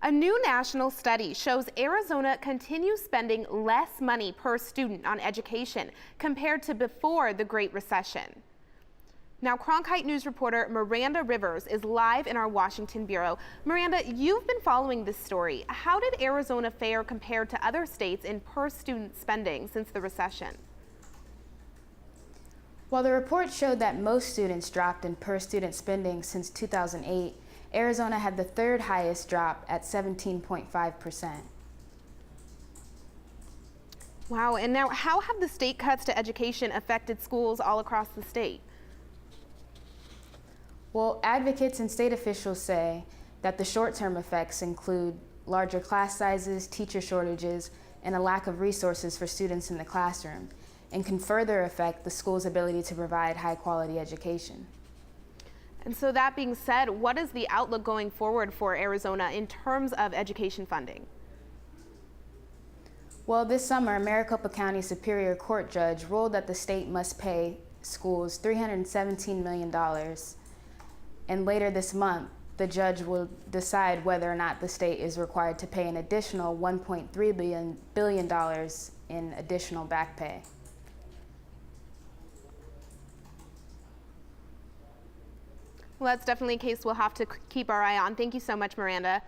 A new national study shows Arizona continues spending less money per student on education compared to before the Great Recession. Now, Cronkite News reporter Miranda Rivers is live in our Washington bureau. Miranda, you've been following this story. How did Arizona fare compared to other states in per student spending since the recession? While the report showed that most students dropped in per student spending since 2008, Arizona had the third highest drop at 17.5%. Wow, and now how have the state cuts to education affected schools all across the state? Well, advocates and state officials say that the short-term effects include larger class sizes, teacher shortages, and a lack of resources for students in the classroom, and can further affect the school's ability to provide high-quality education. And so that being said, what is the outlook going forward for Arizona in terms of education funding? Well, this summer, Maricopa County Superior Court judge ruled that the state must pay schools $317 million. And later this month, the judge will decide whether or not the state is required to pay an additional $1.3 billion in additional back pay. Well, that's definitely a case we'll have to keep our eye on. Thank you so much, Miranda.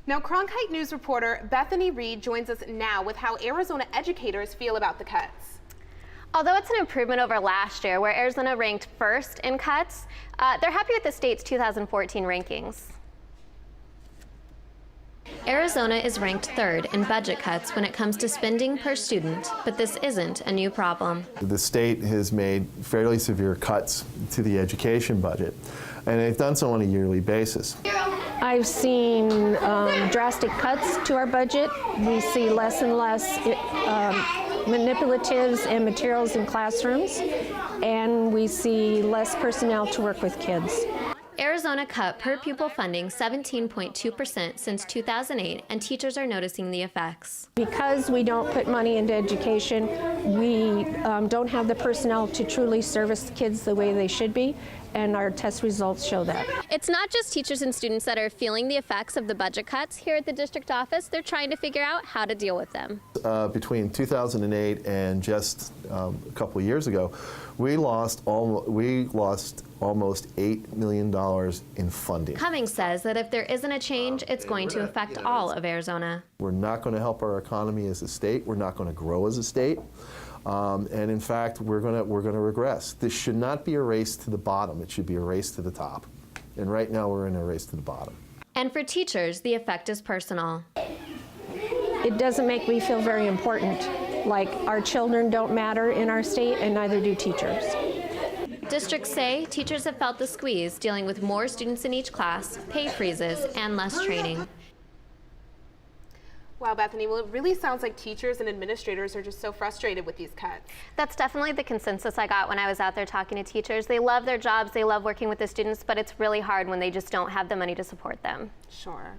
Now, Cronkite News reporter Bethany Reed joins us now with how Arizona educators feel about the cuts. Although it's an improvement over last year, where Arizona ranked first in cuts, they're happy with the state's 2014 rankings. Arizona is ranked third in budget cuts when it comes to spending per student, but this isn't a new problem. The state has made fairly severe cuts to the education budget, and they've done so on a yearly basis. I've seen drastic cuts to our budget. We see less and less manipulatives and materials in classrooms, and we see less personnel to work with kids. Arizona cut per pupil funding 17.2% since 2008, and teachers are noticing the effects. Because we don't put money into education, we don't have the personnel to truly service the kids the way they should be, and our test results show that. It's not just teachers and students that are feeling the effects of the budget cuts. Here at the district office, they're trying to figure out how to deal with them. Between 2008 and just a couple of years ago, we lost almost $8 million in funding. Cummings says that if there isn't a change, it's going to affect all of Arizona. We're not going to help our economy as a state. We're not going to grow as a state. And in fact, we're going to regress. This should not be a race to the bottom. It should be a race to the top. And right now, we're in a race to the bottom. And for teachers, the effect is personal. It doesn't make me feel very important. Like, our children don't matter in our state, and neither do teachers. Districts say teachers have felt the squeeze, dealing with more students in each class, pay freezes, and less training. Wow, Bethany, well, it really sounds like teachers and administrators are just so frustrated with these cuts. That's definitely the consensus I got when I was out there talking to teachers. They love their jobs, they love working with the students, but it's really hard when they just don't have the money to support them. Sure.